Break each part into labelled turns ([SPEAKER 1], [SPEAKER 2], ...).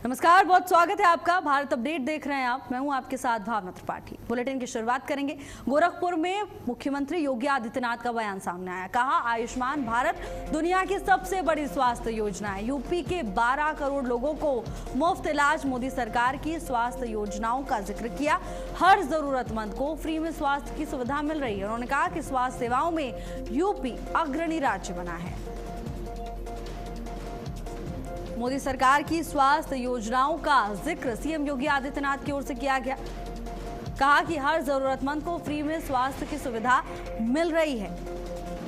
[SPEAKER 1] नमस्कार, बहुत स्वागत है आपका। भारत अपडेट देख रहे हैं आप। मैं हूं आपके साथ भावना त्रिपाठी। बुलेटिन की शुरुआत करेंगे। गोरखपुर में मुख्यमंत्री योगी आदित्यनाथ का बयान सामने आया। कहा, आयुष्मान भारत दुनिया की सबसे बड़ी स्वास्थ्य योजना है। यूपी के 12 करोड़ लोगों को मुफ्त इलाज। मोदी सरकार की स्वास्थ्य योजनाओं का जिक्र किया। हर जरूरतमंद को फ्री में स्वास्थ्य की सुविधा मिल रही है। उन्होंने कहा कि स्वास्थ्य सेवाओं में यूपी अग्रणी राज्य बना है। मोदी सरकार की स्वास्थ्य योजनाओं का जिक्र सीएम योगी आदित्यनाथ की ओर से किया गया। कहा कि हर जरूरतमंद को फ्री में स्वास्थ्य की सुविधा मिल रही है।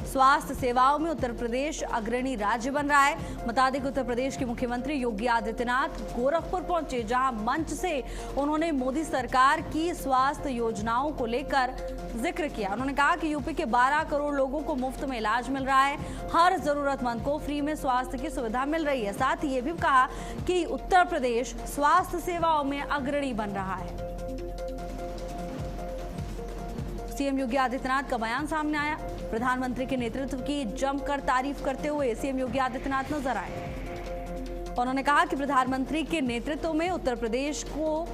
[SPEAKER 1] स्वास्थ्य सेवाओं में उत्तर प्रदेश अग्रणी राज्य बन रहा है। बता दें कि उत्तर प्रदेश के मुख्यमंत्री योगी आदित्यनाथ गोरखपुर पहुंचे, जहां मंच से उन्होंने मोदी सरकार की स्वास्थ्य योजनाओं को लेकर जिक्र किया। उन्होंने कहा कि यूपी के 12 करोड़ लोगों को मुफ्त में इलाज मिल रहा है। हर जरूरतमंद को फ्री में स्वास्थ्य की सुविधा मिल रही है। साथ ही ये भी कहा कि उत्तर प्रदेश स्वास्थ्य सेवाओं में अग्रणी बन रहा है। सीएम योगी आदित्यनाथ का बयान सामने आया। प्रधानमंत्री के नेतृत्व की जमकर तारीफ करते हुए सीएम योगी आदित्यनाथ नजर आए। उन्होंने कहा कि प्रधानमंत्री के नेतृत्व में उत्तर प्रदेश को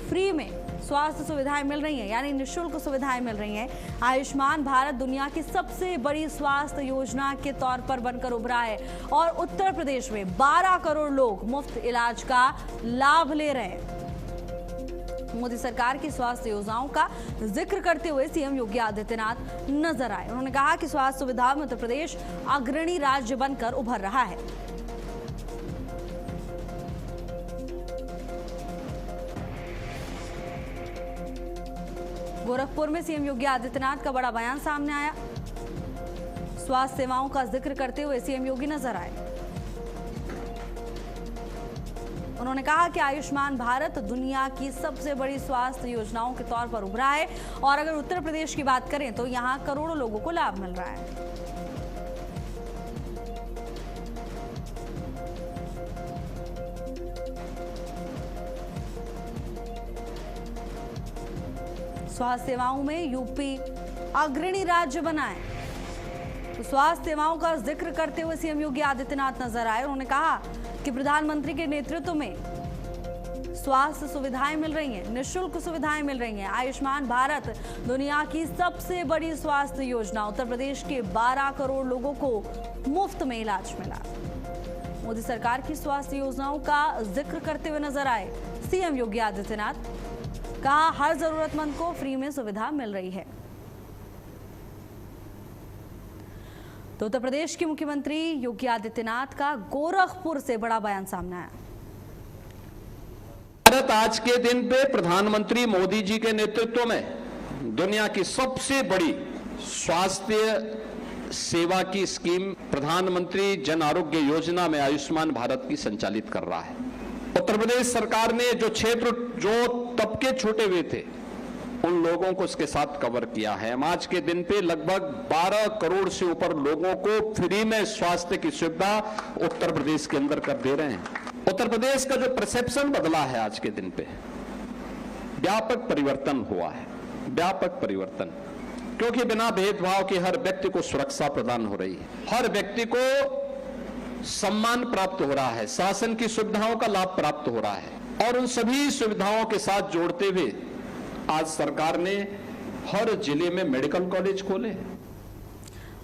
[SPEAKER 1] फ्री में स्वास्थ्य सुविधाएं मिल रही हैं, यानी निःशुल्क सुविधाएं मिल रही हैं। आयुष्मान भारत दुनिया की सबसे बड़ी स्वास्थ्य योजना के तौर पर बनकर उभरा है और उत्तर प्रदेश में 12 करोड़ लोग मुफ्त इलाज का लाभ ले रहे हैं। मोदी सरकार की स्वास्थ्य योजनाओं का जिक्र करते हुए सीएम योगी आदित्यनाथ नजर आए। उन्होंने कहा कि स्वास्थ्य सुविधाओं में उत्तर प्रदेश अग्रणी राज्य बनकर उभर रहा है। गोरखपुर में सीएम योगी आदित्यनाथ का बड़ा बयान सामने आया। स्वास्थ्य सेवाओं का जिक्र करते हुए सीएम योगी नजर आए। उन्होंने कहा कि आयुष्मान भारत दुनिया की सबसे बड़ी स्वास्थ्य योजनाओं के तौर पर उभरा है और अगर उत्तर प्रदेश की बात करें तो यहां करोड़ों लोगों को लाभ मिल रहा है। स्वास्थ्य सेवाओं में यूपी अग्रणी राज्य बना है। तो स्वास्थ्य सेवाओं का जिक्र करते हुए सीएम योगी आदित्यनाथ नजर आए। उन्होंने कहा कि प्रधानमंत्री के नेतृत्व में स्वास्थ्य सुविधाएं मिल रही हैं, निःशुल्क सुविधाएं मिल रही हैं। आयुष्मान भारत दुनिया की सबसे बड़ी स्वास्थ्य योजना। उत्तर प्रदेश के 12 करोड़ लोगों को मुफ्त में इलाज मिला। मोदी सरकार की स्वास्थ्य योजनाओं का जिक्र करते हुए नजर आए सीएम योगी आदित्यनाथ। कहा, हर जरूरतमंद को फ्री में सुविधा मिल रही है। तो उत्तर प्रदेश के मुख्यमंत्री योगी आदित्यनाथ का गोरखपुर से बड़ा बयान सामने आया।
[SPEAKER 2] भारत आज के दिन पे प्रधानमंत्री मोदी जी के नेतृत्व में दुनिया की सबसे बड़ी स्वास्थ्य सेवा की स्कीम प्रधानमंत्री जन आरोग्य योजना में आयुष्मान भारत की संचालित कर रहा है। उत्तर प्रदेश सरकार ने जो क्षेत्र, जो तबके छूटे हुए थे, उन लोगों को इसके साथ कवर किया है। हम आज के दिन पे लगभग 12 करोड़ से ऊपर लोगों को फ्री में स्वास्थ्य की सुविधा उत्तर प्रदेश के अंदर कर दे रहे हैं। उत्तर प्रदेश का जो परसेप्शन बदला है आज के दिन पे, व्यापक परिवर्तन हुआ है, व्यापक परिवर्तन, क्योंकि बिना भेदभाव के हर व्यक्ति को सुरक्षा प्रदान हो रही है, हर व्यक्ति को सम्मान प्राप्त हो रहा है, शासन की सुविधाओं का लाभ प्राप्त हो रहा है और उन सभी सुविधाओं के साथ जोड़ते हुए आज सरकार ने हर जिले में मेडिकल कॉलेज खोले।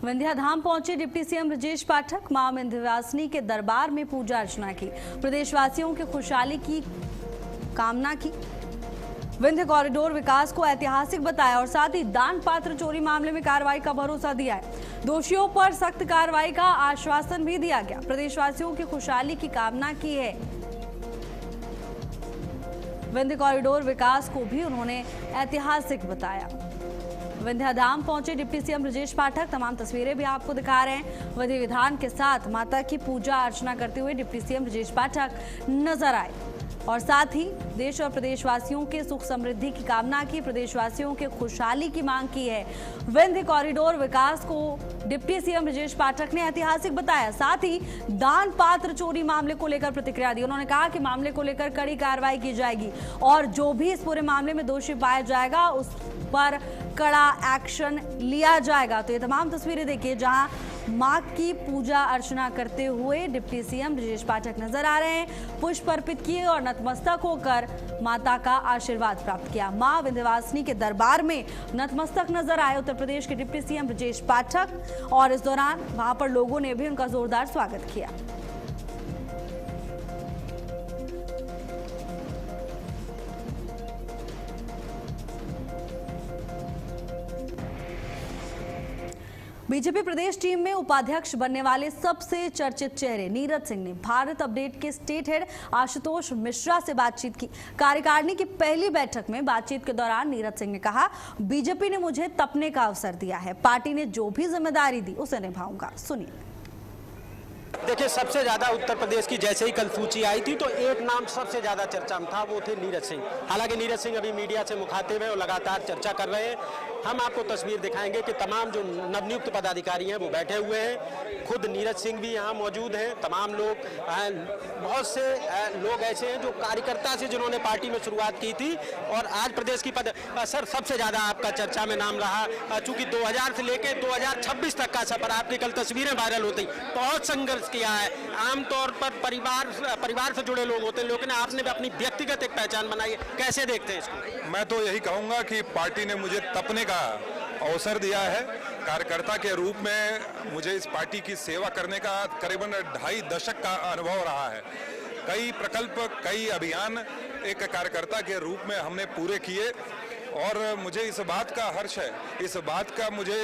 [SPEAKER 1] विंध्याधाम पहुंचे डिप्टी सीएम ब्रजेश पाठक। मां विंध्यवासिनी के दरबार में पूजा अर्चना की, प्रदेशवासियों की खुशहाली की कामना की। विंध्य कॉरिडोर विकास को ऐतिहासिक बताया और साथ ही दान पात्र चोरी मामले में कार्रवाई का भरोसा दिया है। दोषियों पर सख्त कार्रवाई का आश्वासन भी दिया गया। प्रदेशवासियों की खुशहाली की कामना की है। विंध्य कॉरिडोर विकास को भी उन्होंने ऐतिहासिक बताया। विंध्याधाम पहुंचे डिप्टी सीएम ब्रजेश पाठक। तमाम तस्वीरें भी आपको दिखा रहे हैं। विधि विधान के साथ माता की पूजा अर्चना करते हुए डिप्टी सीएम ब्रजेश पाठक नजर आए और साथ ही देश और प्रदेशवासियों के सुख समृद्धि की कामना की, प्रदेशवासियों के खुशहाली की मांग की है। विंध्य कॉरिडोर विकास को डिप्टी सीएम ब्रजेश पाठक ने ऐतिहासिक बताया। साथ ही दान पात्र चोरी मामले को लेकर प्रतिक्रिया दी। उन्होंने कहा कि मामले को लेकर कड़ी कार्रवाई की जाएगी और जो भी इस पूरे मामले में दोषी पाया जाएगा उस पर कड़ा एक्शन लिया जाएगा। तो ये तमाम तस्वीरें देखिए जहां मां की पूजा अर्चना करते हुए डिप्टी सीएम ब्रजेश पाठक नजर आ रहे हैं। पुष्प अर्पित किए और नतमस्तक होकर माता का आशीर्वाद प्राप्त किया। मां विंध्यवासिनी के दरबार में नतमस्तक नजर आए उत्तर प्रदेश के डिप्टी सीएम ब्रजेश पाठक, और इस दौरान वहां पर लोगों ने भी उनका जोरदार स्वागत किया। बीजेपी प्रदेश टीम में उपाध्यक्ष बनने वाले सबसे चर्चित चेहरे नीरज सिंह ने भारत अपडेट के स्टेट हेड आशुतोष मिश्रा से बातचीत की। कार्यकारिणी की पहली बैठक में बातचीत के दौरान नीरज सिंह ने कहा, बीजेपी ने मुझे तपने का अवसर दिया है, पार्टी ने जो भी जिम्मेदारी दी उसे निभाऊंगा। सुनिए।
[SPEAKER 3] देखिए, सबसे ज्यादा उत्तर प्रदेश की जैसे ही कल सूची आई थी तो एक नाम सबसे ज्यादा चर्चा में था, वो थे नीरज सिंह। हालांकि नीरज सिंह अभी मीडिया से मुखातिब है और लगातार चर्चा कर रहे हैं। हम आपको तस्वीर दिखाएंगे कि तमाम जो नवनियुक्त पदाधिकारी हैं वो बैठे हुए हैं। खुद नीरज सिंह भी यहाँ मौजूद हैं। तमाम लोग, बहुत से लोग ऐसे हैं जो कार्यकर्ता से जिन्होंने पार्टी में शुरुआत की थी और आज प्रदेश की सर सबसे ज्यादा आपका चर्चा में नाम रहा, चूंकि 2000 से लेकर 2026 तक का सफर, आपकी कल तस्वीरें वायरल होती, बहुत संघर्ष किया है। आमतौर पर परिवार से जुड़े लोग होते हैं, लेकिन आपने भी अपनी व्यक्तिगत एक पहचान बनाई है, कैसे देखते हैं इसको?
[SPEAKER 4] मैं तो यही कहूंगा कि पार्टी ने मुझे तपने का अवसर दिया है। कार्यकर्ता के रूप में मुझे इस पार्टी की सेवा करने का करीबन 2.5 दशक का अनुभव रहा है। कई प्रकल्प, कई अभियान एक कार्यकर्ता के रूप में हमने पूरे किए और मुझे इस बात का हर्ष है, इस बात का मुझे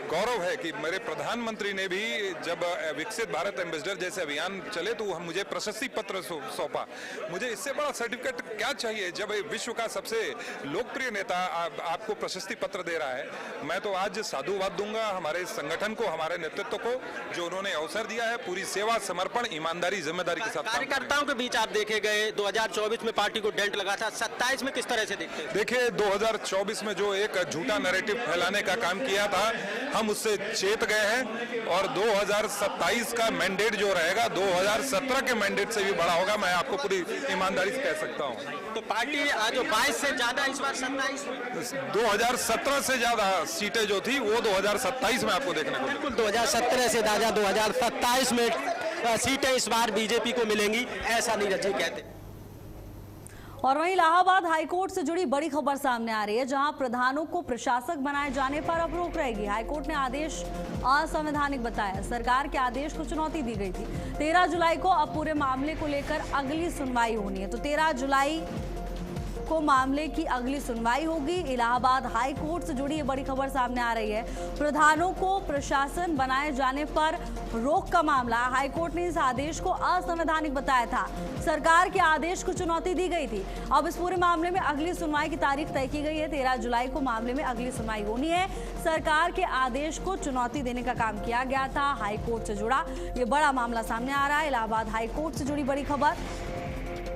[SPEAKER 4] गौरव है कि मेरे प्रधानमंत्री ने भी जब विकसित भारत एम्बेसडर जैसे अभियान चले तो मुझे प्रशस्ति पत्र सौंपा। मुझे इससे बड़ा सर्टिफिकेट क्या चाहिए जब विश्व का सबसे लोकप्रिय नेता आपको प्रशस्ति पत्र दे रहा है। मैं तो आज साधुवाद दूंगा हमारे संगठन को, हमारे नेतृत्व को, जो उन्होंने अवसर दिया है। पूरी सेवा, समर्पण, ईमानदारी, जिम्मेदारी के साथ
[SPEAKER 3] कार्यकर्ताओं के बीच आप देखे गए। 2024 में पार्टी को डेंट लगा था, 27 में किस तरह से देखते हैं?
[SPEAKER 4] देखिए, 2024 में जो एक झूठा नैरेटिव फैलाने का काम किया था, हम उससे चेत गए हैं और 2027 का मैंडेट जो रहेगा 2017 के मैंडेट से भी बड़ा होगा। मैं आपको पूरी ईमानदारी से कह सकता हूं।
[SPEAKER 3] तो पार्टी आज 22 से ज्यादा, इस बार 27,
[SPEAKER 4] 2017 से ज्यादा सीटें जो थी वो 2027 में आपको देखने को मिली।
[SPEAKER 3] बिल्कुल 2017 से ज्यादा 2027 में सीटें इस बार बीजेपी को मिलेंगी, ऐसा नीरज जी कहते हैं।
[SPEAKER 1] और वहीं इलाहाबाद हाईकोर्ट से जुड़ी बड़ी खबर सामने आ रही है, जहां प्रधानों को प्रशासक बनाए जाने पर अब रोक रहेगी। हाईकोर्ट ने आदेश असंवैधानिक बताया। सरकार के आदेश को चुनौती दी गई थी। 13 जुलाई को अब पूरे मामले को लेकर अगली सुनवाई होनी है। तो 13 जुलाई को मामले की अगली सुनवाई होगी। इलाहाबाद हाई कोर्ट से जुड़ी ये बड़ी खबर सामने आ रही है। प्रधानों को प्रशासन बनाए जाने पर रोक का मामला, हाई कोर्ट ने इस आदेश को असंवैधानिक बताया था। सरकार के आदेश को चुनौती दी गई थी। अब इस पूरे मामले में अगली सुनवाई की तारीख तय की गई है। 13 जुलाई को मामले में अगली सुनवाई होनी है। सरकार के आदेश को चुनौती देने का काम किया गया था। हाई कोर्ट से जुड़ा ये बड़ा मामला सामने आ रहा है। इलाहाबाद हाई कोर्ट से जुड़ी बड़ी खबर,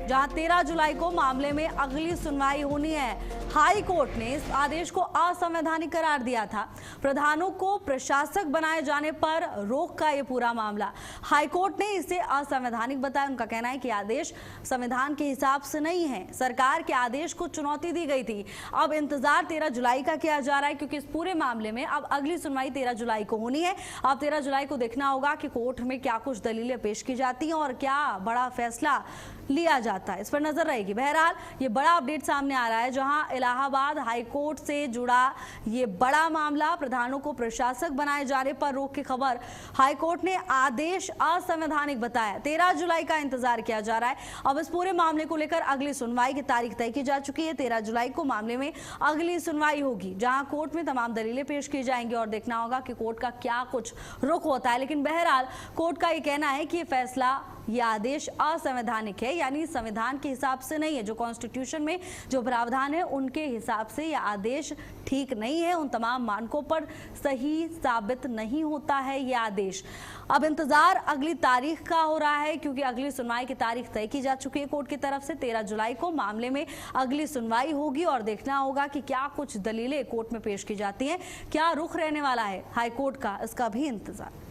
[SPEAKER 1] जहां 13 जुलाई को मामले में अगली सुनवाई होनी है। हाई कोर्ट ने इस आदेश को असंवैधानिक करार दिया था। प्रधानों को प्रशासक बनाए जाने पर रोक का ये पूरा मामला, हाई कोर्ट ने इसे असंवैधानिक बताया। उनका कहना है कि आदेश संविधान के हिसाब से नहीं है। सरकार के आदेश को चुनौती दी गई थी। अब इंतजार 13 जुलाई का किया जा रहा है, क्योंकि इस पूरे मामले में अब अगली सुनवाई 13 जुलाई को होनी है। अब 13 जुलाई को देखना होगा कि कोर्ट में क्या कुछ दलीलें पेश की जाती हैं और क्या बड़ा फैसला लिया जाता है, इस पर नजर रहेगी। बहरहाल ये बड़ा अपडेट सामने आ रहा है, जहां इलाहाबाद हाई कोर्ट से जुड़ा ये बड़ा मामला, प्रधानों को प्रशासक बनाए जाने पर रोक की खबर, हाई कोर्ट ने आदेश असंवैधानिक बताया। 13 जुलाई का इंतजार किया जा रहा है। अब इस पूरे मामले को लेकर अगली सुनवाई की तारीख तय की जा चुकी है। 13 जुलाई को मामले में अगली सुनवाई होगी, जहां कोर्ट में तमाम दलीलें पेश की जाएंगी और देखना होगा कि कोर्ट का क्या कुछ रुख होता है। लेकिन बहरहाल कोर्ट का ये कहना है कि ये फैसला, ये आदेश असंवैधानिक है, यानी संविधान के हिसाब से नहीं है। जो कॉन्स्टिट्यूशन में जो प्रावधान है उनके हिसाब से यह आदेश ठीक नहीं है। उन तमाम मानकों पर सही साबित नहीं होता है ये आदेश। अब इंतजार अगली तारीख का हो रहा है, क्योंकि अगली सुनवाई की तारीख तय की जा चुकी है कोर्ट की तरफ से। 13 जुलाई को मामले में अगली सुनवाई होगी और देखना होगा कि क्या कुछ दलीलें कोर्ट में पेश की जाती हैं, क्या रुख रहने वाला है हाई कोर्ट का, इसका भी इंतजार।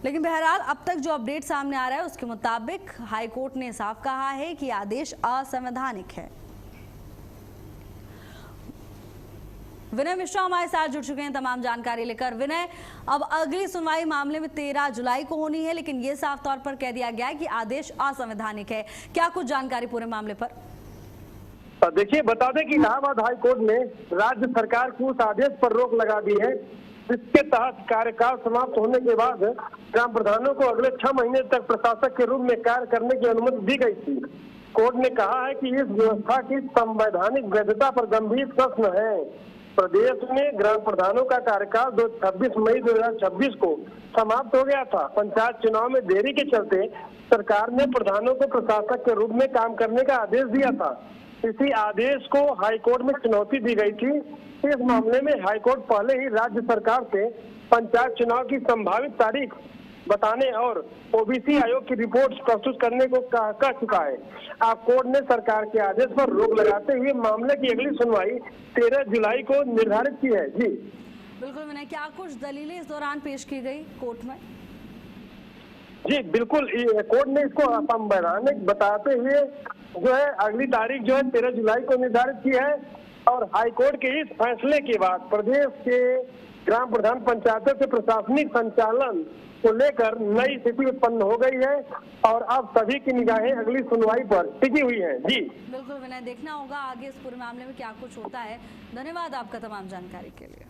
[SPEAKER 1] लेकिन बहरहाल अब तक जो अपडेट सामने आ रहा है उसके मुताबिक हाई कोर्ट ने साफ कहा है कि आदेश असंवैधानिक है। विनय मिश्रा हमारे साथ जुड़ चुके हैं तमाम जानकारी लेकर। विनय, अब अगली सुनवाई मामले में 13 जुलाई को होनी है, लेकिन ये साफ तौर पर कह दिया गया है कि आदेश असंवैधानिक है। क्या कुछ जानकारी पूरे मामले पर?
[SPEAKER 5] देखिए, बता दें कि इलाहाबाद हाई कोर्ट ने राज्य सरकार को उस आदेश पर रोक लगा दी है जिसके तहत कार्यकाल समाप्त होने के बाद ग्राम प्रधानों को अगले 6 महीने तक प्रशासक के रूप में कार्य करने की अनुमति दी गई थी। कोर्ट ने कहा है कि इस व्यवस्था की संवैधानिक वैधता पर गंभीर प्रश्न है। प्रदेश में ग्राम प्रधानों का कार्यकाल 26 मई 2026 को समाप्त हो गया था। पंचायत चुनाव में देरी के चलते सरकार ने प्रधानों को प्रशासक के रूप में काम करने का आदेश दिया था। इसी आदेश को हाईकोर्ट में चुनौती दी गई थी। इस मामले में हाईकोर्ट पहले ही राज्य सरकार से पंचायत चुनाव की संभावित तारीख बताने और ओबीसी आयोग की रिपोर्ट प्रस्तुत करने को कह चुका है। अब कोर्ट ने सरकार के आदेश पर रोक लगाते हुए मामले की अगली सुनवाई 13 जुलाई को निर्धारित की है। जी
[SPEAKER 1] बिल्कुल विनय, क्या कुछ दलीलें इस दौरान पेश की गई कोर्ट में?
[SPEAKER 5] जी बिल्कुल, कोर्ट ने इसको असंवैधानिक बताते हुए जो है अगली तारीख जो है 13 जुलाई को निर्धारित की है। और हाईकोर्ट के इस फैसले के बाद प्रदेश के ग्राम प्रधान पंचायतों के प्रशासनिक संचालन को लेकर नई स्थिति उत्पन्न हो गई है और अब सभी की निगाहें अगली सुनवाई पर टिकी हुई हैं। जी
[SPEAKER 1] बिल्कुल विनय, देखना होगा आगे इस पूरे मामले में क्या कुछ होता है। धन्यवाद आपका तमाम जानकारी के लिए।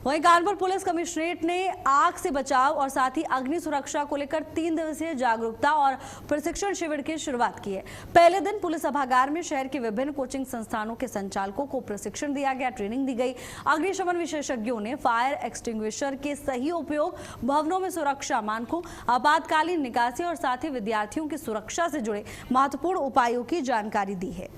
[SPEAKER 1] वहीं कानपुर पुलिस कमिश्नरेट ने आग से बचाव और साथ ही अग्नि सुरक्षा को लेकर 3 दिवसीय जागरूकता और प्रशिक्षण शिविर की शुरुआत की है। पहले दिन पुलिस सभागार में शहर के विभिन्न कोचिंग संस्थानों के संचालकों को प्रशिक्षण दिया गया, ट्रेनिंग दी गई। अग्निशमन विशेषज्ञों ने फायर एक्सटिंग्विशर के सही उपयोग, भवनों में सुरक्षा मानकों, आपातकालीन निकासी और साथ ही विद्यार्थियों की सुरक्षा से जुड़े महत्वपूर्ण उपायों की जानकारी दी है।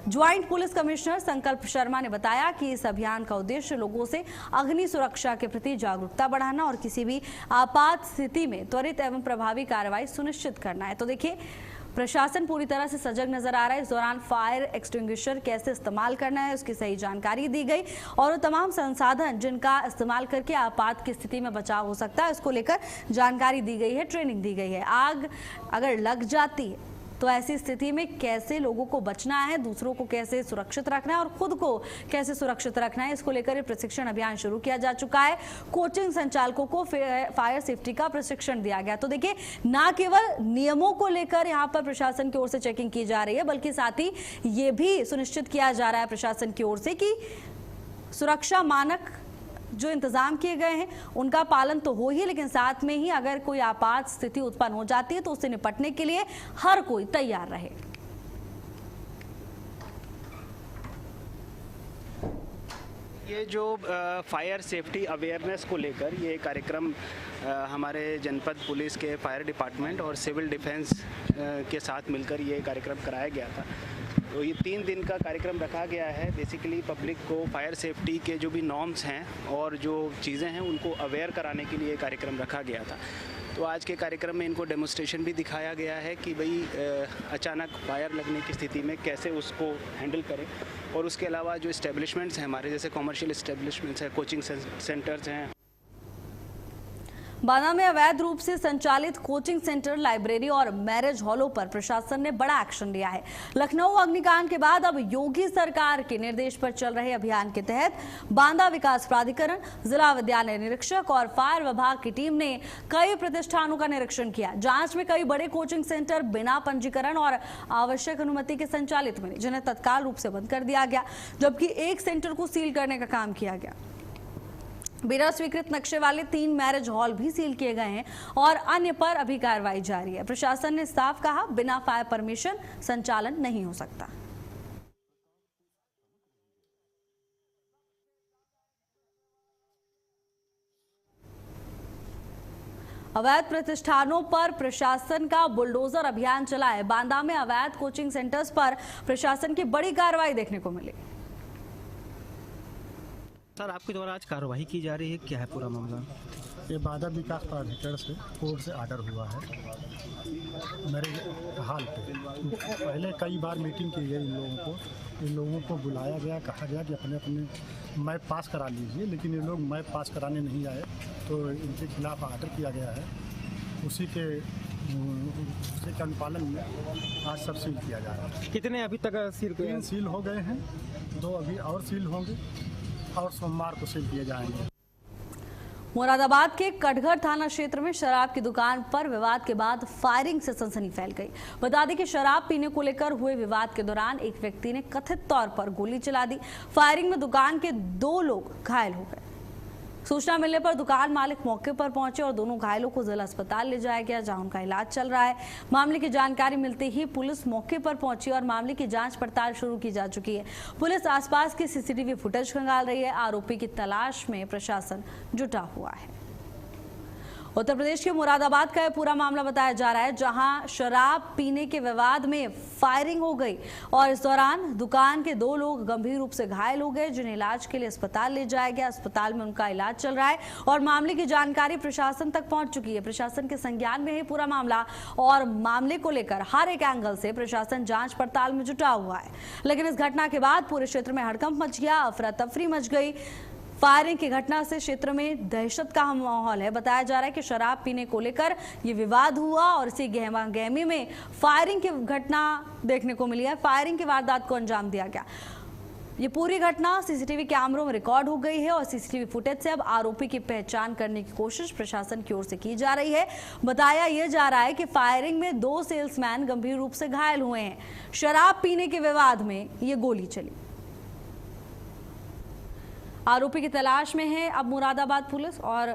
[SPEAKER 1] ज्वाइंट पुलिस कमिश्नर संकल्प शर्मा ने बताया कि इस अभियान का उद्देश्य लोगों से अग्नि सुरक्षा के प्रति जागरूकता बढ़ाना और किसी भी आपात स्थिति में त्वरित एवं प्रभावी कार्रवाई सुनिश्चित करना है। तो देखिए, प्रशासन पूरी तरह से सजग नजर आ रहा है। इस दौरान फायर एक्सटिंग्विशर कैसे इस्तेमाल करना है उसकी सही जानकारी दी गई और तमाम संसाधन जिनका इस्तेमाल करके आपात की स्थिति में बचाव हो सकता है उसको लेकर जानकारी दी गई है, ट्रेनिंग दी गई है। आग अगर लग जाती है तो ऐसी स्थिति में कैसे लोगों को बचना है, दूसरों को कैसे सुरक्षित रखना है और खुद को कैसे सुरक्षित रखना है, इसको लेकर प्रशिक्षण अभियान शुरू किया जा चुका है। कोचिंग संचालकों को फायर सेफ्टी का प्रशिक्षण दिया गया। तो देखिए, ना केवल नियमों को लेकर यहाँ पर प्रशासन की ओर से चेकिंग की जा रही है, बल्कि साथ ही ये भी सुनिश्चित किया जा रहा है प्रशासन की ओर से कि सुरक्षा मानक जो इंतजाम किए गए हैं उनका पालन तो हो ही, लेकिन साथ में ही अगर कोई आपात स्थिति उत्पन्न हो जाती है तो उससे निपटने के लिए हर कोई तैयार रहे।
[SPEAKER 6] ये जो फायर सेफ्टी अवेयरनेस को लेकर ये कार्यक्रम हमारे जनपद पुलिस के फायर डिपार्टमेंट और सिविल डिफेंस के साथ मिलकर ये कार्यक्रम कराया गया था। तो ये 3 दिन का कार्यक्रम रखा गया है। बेसिकली पब्लिक को फायर सेफ्टी के जो भी नॉर्म्स हैं और जो चीज़ें हैं उनको अवेयर कराने के लिए कार्यक्रम रखा गया था। तो आज के कार्यक्रम में इनको डेमोन्स्ट्रेशन भी दिखाया गया है कि भाई अचानक फायर लगने की स्थिति में कैसे उसको हैंडल करें। और उसके अलावा जो इस्टेब्लिशमेंट्स हैं हमारे, जैसे कॉमर्शियल इस्टेब्लिशमेंट्स हैं, कोचिंग सेंटर्स हैं।
[SPEAKER 1] बांदा में अवैध रूप से संचालित कोचिंग सेंटर, लाइब्रेरी और मैरिज हॉलों पर प्रशासन ने बड़ा एक्शन लिया है। लखनऊ अग्निकांड के बाद अब योगी सरकार के निर्देश पर चल रहे अभियान के तहत बांदा विकास प्राधिकरण, जिला विद्यालय निरीक्षक और फायर विभाग की टीम ने कई प्रतिष्ठानों का निरीक्षण किया। जांच में कई बड़े कोचिंग सेंटर बिना पंजीकरण और आवश्यक अनुमति के संचालित मिले, जिन्हें तत्काल रूप से बंद कर दिया गया, जबकि एक सेंटर को सील करने का काम किया गया। बिना स्वीकृत नक्शे वाले 3 मैरिज हॉल भी सील किए गए हैं और अन्य पर अभी कार्रवाई जारी है। प्रशासन ने साफ कहा, बिना फायर परमिशन संचालन नहीं हो सकता। अवैध प्रतिष्ठानों पर प्रशासन का बुलडोजर अभियान चला है। बांदा में अवैध कोचिंग सेंटर्स पर प्रशासन की बड़ी कार्रवाई देखने को मिली।
[SPEAKER 7] सर, आपके द्वारा आज कार्रवाई की जा रही है, क्या है पूरा मामला?
[SPEAKER 8] ये बांदा विकास प्राधिकरण से कोर्ट से ऑर्डर हुआ है मेरे हाल पे। पहले कई बार मीटिंग की गई इन लोगों को बुलाया गया, कहा गया कि अपने अपने मैप पास करा लीजिए, लेकिन ये लोग मैप पास कराने नहीं आए, तो इनके खिलाफ ऑर्डर किया गया है। उसी के अनुपालन में आज सब सील किया जा रहा है।
[SPEAKER 7] कितने अभी तक सील
[SPEAKER 8] 3 सील हो गए हैं 2 अभी और सील होंगे और सोमवार को सील किए जाएंगे।
[SPEAKER 1] मुरादाबाद के कटघर थाना क्षेत्र में शराब की दुकान पर विवाद के बाद फायरिंग से सनसनी फैल गई। बता दें कि शराब पीने को लेकर हुए विवाद के दौरान एक व्यक्ति ने कथित तौर पर गोली चला दी। फायरिंग में दुकान के 2 लोग घायल हो गए। सूचना मिलने पर दुकान मालिक मौके पर पहुंचे और दोनों घायलों को जिला अस्पताल ले जाया गया, जहां उनका इलाज चल रहा है। मामले की जानकारी मिलते ही पुलिस मौके पर पहुंची और मामले की जांच पड़ताल शुरू की जा चुकी है। पुलिस आसपास की सीसीटीवी फुटेज खंगाल रही है। आरोपी की तलाश में प्रशासन जुटा हुआ है। उत्तर प्रदेश के मुरादाबाद का यह पूरा मामला बताया जा रहा है, जहां शराब पीने के विवाद में फायरिंग हो गई और इस दौरान दुकान के 2 लोग गंभीर रूप से घायल हो गए, जिन्हें इलाज के लिए अस्पताल ले जाया गया। अस्पताल में उनका इलाज चल रहा है और मामले की जानकारी प्रशासन तक पहुंच चुकी है। प्रशासन के संज्ञान में है पूरा मामला और मामले को लेकर हर एक एंगल से प्रशासन जांच पड़ताल में जुटा हुआ है। लेकिन इस घटना के बाद पूरे क्षेत्र में हड़कंप मच गया, अफरा तफरी मच गई। फायरिंग की घटना से क्षेत्र में दहशत का माहौल है। बताया जा रहा है कि शराब पीने को लेकर ये विवाद हुआ और इसी गहमा-गहमी में फायरिंग की घटना देखने को मिली है। फायरिंग की वारदात को अंजाम दिया गया। ये पूरी घटना सीसीटीवी कैमरों में रिकॉर्ड हो गई है और सीसीटीवी फुटेज से अब आरोपी की पहचान करने की कोशिश प्रशासन की ओर से की जा रही है। बताया यह जा रहा है कि फायरिंग में 2 सेल्समैन गंभीर रूप से घायल हुए हैं। शराब पीने के विवाद में ये गोली चली। आरोपी की तलाश में है अब मुरादाबाद पुलिस और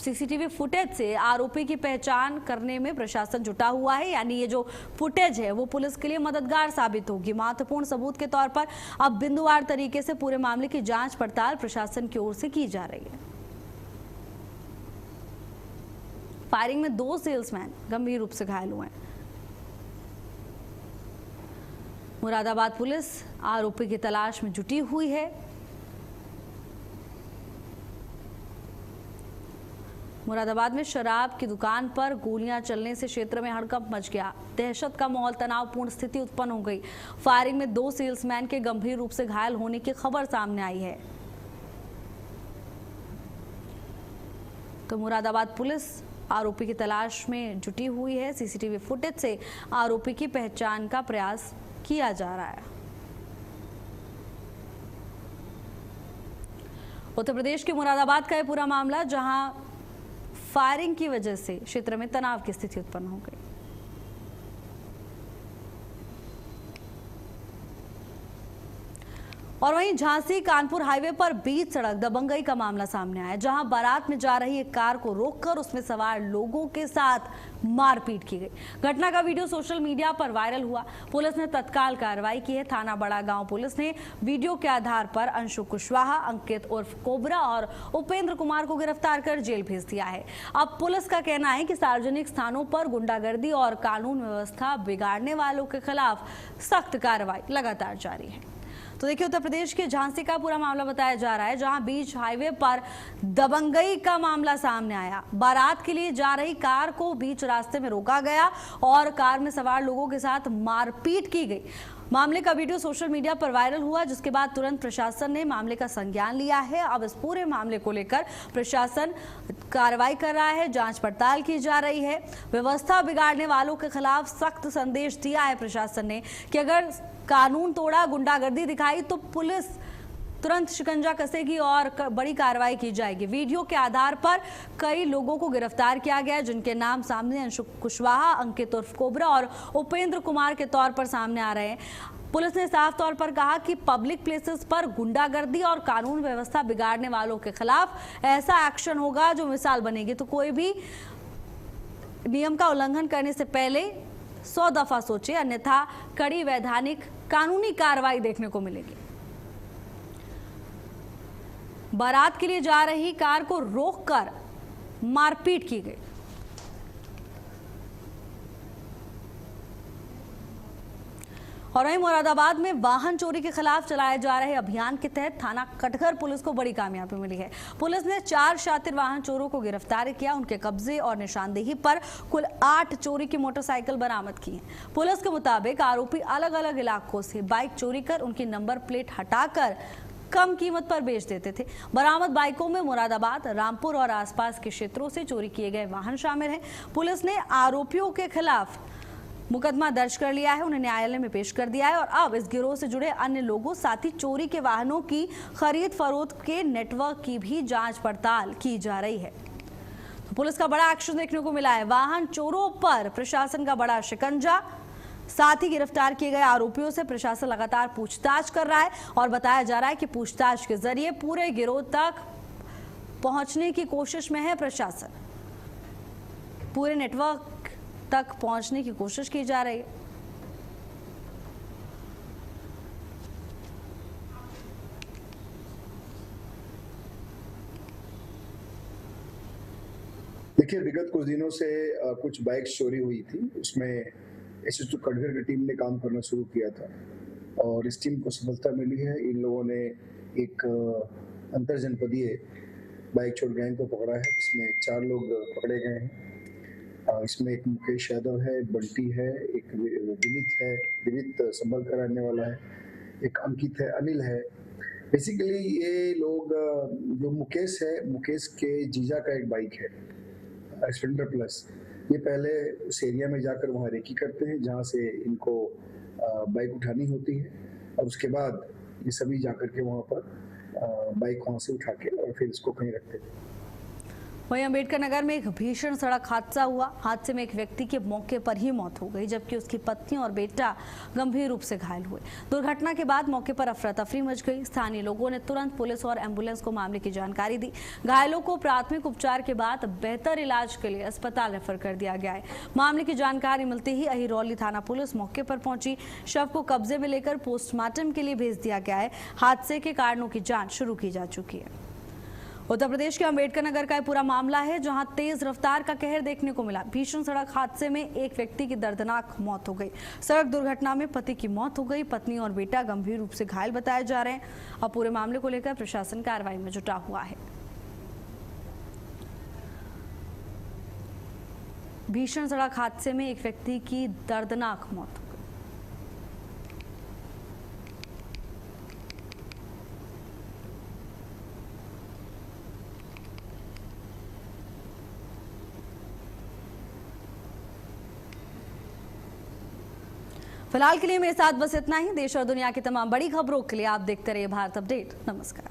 [SPEAKER 1] सीसीटीवी फुटेज से आरोपी की पहचान करने में प्रशासन जुटा हुआ है। यानी ये जो फुटेज है वो पुलिस के लिए मददगार साबित होगी। महत्वपूर्ण सबूत के तौर पर अब बिंदुवार तरीके से पूरे मामले की जांच पड़ताल प्रशासन की ओर से की जा रही है। फायरिंग में 2 सेल्समैन गंभीर रूप से घायल हुए हैं। मुरादाबाद पुलिस आरोपी की तलाश में जुटी हुई है। मुरादाबाद में शराब की दुकान पर गोलियां चलने से क्षेत्र में हड़कंप मच गया। दहशत का माहौल, तनावपूर्ण स्थिति उत्पन्न हो गई। फायरिंग में 2 सेल्समैन के गंभीर रूप से घायल होने की खबर सामने आई है। तो मुरादाबाद पुलिस आरोपी की तलाश में जुटी हुई है। सीसीटीवी फुटेज से आरोपी की पहचान का प्रयास किया जा रहा है। उत्तर प्रदेश के मुरादाबाद का यह पूरा मामला, जहां फायरिंग की वजह से क्षेत्र में तनाव की स्थिति उत्पन्न हो गई। और वहीं झांसी कानपुर हाईवे पर बीच सड़क दबंगई का मामला सामने आया, जहां बारात में जा रही एक कार को रोककर उसमें सवार लोगों के साथ मारपीट की गई। घटना का वीडियो सोशल मीडिया पर वायरल हुआ। पुलिस ने तत्काल कार्रवाई की है। थाना बड़ा गांव पुलिस ने वीडियो के आधार पर अंशु कुशवाहा, अंकित उर्फ कोबरा और उपेंद्र कुमार को गिरफ्तार कर जेल भेज दिया है। अब पुलिस का कहना है कि सार्वजनिक स्थानों पर गुंडागर्दी और कानून व्यवस्था बिगाड़ने वालों के खिलाफ सख्त कार्रवाई लगातार जारी है। तो देखिए, उत्तर प्रदेश के झांसी का पूरा मामला बताया जा रहा है, जहां बीच हाईवे पर दबंगई का मामला सामने आया। बारात के लिए जा रही कार को बीच रास्ते में रोका गया और कार में सवार लोगों के साथ मारपीट की गई। मामले का वीडियो सोशल मीडिया पर वायरल हुआ, जिसके बाद तुरंत प्रशासन ने मामले का संज्ञान लिया है। अब इस पूरे मामले को लेकर प्रशासन कार्रवाई कर रहा है, जांच पड़ताल की जा रही है। व्यवस्था बिगाड़ने वालों के खिलाफ सख्त संदेश दिया है प्रशासन ने कि अगर कानून तोड़ा, गुंडागर्दी दिखाई तो पुलिस तुरंत शिकंजा कसेगी और बड़ी कार्रवाई की जाएगी। वीडियो के आधार पर कई लोगों को गिरफ्तार किया गया, जिनके नाम सामने अंशु कुशवाहा, अंकित उर्फ कोबरा और उपेंद्र कुमार के तौर पर सामने आ रहे हैं। पुलिस ने साफ तौर पर कहा कि पब्लिक प्लेसेस पर गुंडागर्दी और कानून व्यवस्था बिगाड़ने वालों के खिलाफ ऐसा एक्शन होगा जो मिसाल बनेगी। तो कोई भी नियम का उल्लंघन करने से पहले 100 दफा सोचे, अन्यथा कड़ी वैधानिक कानूनी कार्रवाई देखने को मिलेगी। बारात के लिए जा रही कार को रोककर मारपीट की गई। और वहीं मुरादाबाद में वाहन चोरी के खिलाफ चलाए जा रहे अभियान के तहत थाना कटघर पुलिस को बड़ी कामयाबी मिली है। पुलिस ने 4 शातिर वाहन चोरों को गिरफ्तार किया। उनके कब्जे और निशानदेही पर कुल 8 चोरी की मोटरसाइकिल बरामद की हैं। पुलिस के मुताबिक आरोपी अलग अलग इलाकों से बाइक चोरी कर उनकी नंबर प्लेट हटाकर कम कीमत पर बेच देते थे। बरामद बाइकों में मुरादाबाद, रामपुर और आसपास के क्षेत्रों से चोरी किए गए वाहन शामिल हैं। पुलिस ने आरोपियों के खिलाफ मुकदमा दर्ज कर लिया है, उन्हें न्यायालय में पेश कर दिया है और अब इस गिरोह से जुड़े अन्य लोगों साथ ही चोरी के वाहनों की खरीद फरोख्त के नेटवर्क की भी जांच पड़ताल की जा रही है। तो पुलिस का बड़ा एक्शन देखने को मिला है। वाहन चोरों पर प्रशासन का बड़ा शिकंजा, साथ ही गिरफ्तार किए गए आरोपियों से प्रशासन लगातार पूछताछ कर रहा है और बताया जा रहा है कि पूछताछ के जरिए पूरे गिरोह तक पहुंचने की कोशिश में है प्रशासन। पूरे नेटवर्क तक पहुंचने की कोशिश की जा रही है।
[SPEAKER 9] देखिए, विगत कुछ दिनों से कुछ बाइक चोरी हुई थी। उसमें एसएसटी कटघर की टीम ने काम करना शुरू किया था और इस टीम को सफलता मिली है। इन लोगों ने एक अंतर जनपदीय बाइक चोर गैंग को पकड़ा है, जिसमें 4 लोग पकड़े गए हैं। इसमें एक मुकेश यादव है, बंटी है, एक विनीत संभल कर रहने वाला है, एक अंकित है, अनिल है। बेसिकली ये लोग, जो मुकेश है, मुकेश के जीजा का एक बाइक है स्प्लेंडर प्लस। ये पहले उस एरिया में जाकर वहाँ रेकी करते हैं जहाँ से इनको बाइक उठानी होती है और उसके बाद ये सभी जाकर के वहाँ पर बाइक वहाँ से उठा के और फिर इसको कहीं रखते हैं।
[SPEAKER 1] वहीं अंबेडकर नगर में एक भीषण सड़क हादसा हुआ। हादसे में एक व्यक्ति की मौके पर ही मौत हो गई, जबकि उसकी पत्नी और बेटा गंभीर रूप से घायल हुए। दुर्घटना के बाद मौके पर अफरा तफरी मच गई। स्थानीय लोगों ने तुरंत पुलिस और एम्बुलेंस को मामले की जानकारी दी। घायलों को प्राथमिक उपचार के बाद बेहतर इलाज के लिए अस्पताल रेफर कर दिया गया है। मामले की जानकारी मिलते ही अहिरौली थाना पुलिस मौके पर पहुंची। शव को कब्जे में लेकर पोस्टमार्टम के लिए भेज दिया गया है। हादसे के कारणों की जाँच शुरू की जा चुकी है। उत्तर प्रदेश के अंबेडकर नगर का पूरा मामला है, जहां तेज रफ्तार का कहर देखने को मिला। भीषण सड़क हादसे में एक व्यक्ति की दर्दनाक मौत हो गई। सड़क दुर्घटना में पति की मौत हो गई, पत्नी और बेटा गंभीर रूप से घायल बताए जा रहे हैं। अब पूरे मामले को लेकर प्रशासन कार्रवाई में जुटा हुआ है। भीषण सड़क हादसे में एक व्यक्ति की दर्दनाक मौत। फिलहाल के लिए मेरे साथ बस इतना ही। देश और दुनिया की तमाम बड़ी खबरों के लिए आप देखते रहिए भारत अपडेट। नमस्कार।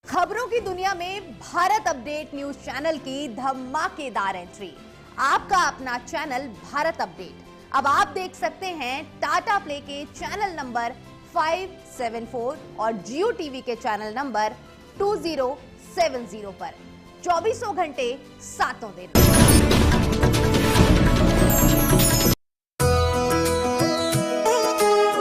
[SPEAKER 10] खबरों की दुनिया में भारत अपडेट न्यूज चैनल की धमाकेदार एंट्री। आपका अपना चैनल भारत अपडेट अब आप देख सकते हैं टाटा प्ले के चैनल नंबर 574 और जियो टीवी के चैनल नंबर 2070 पर 24 घंटे 7 दिन।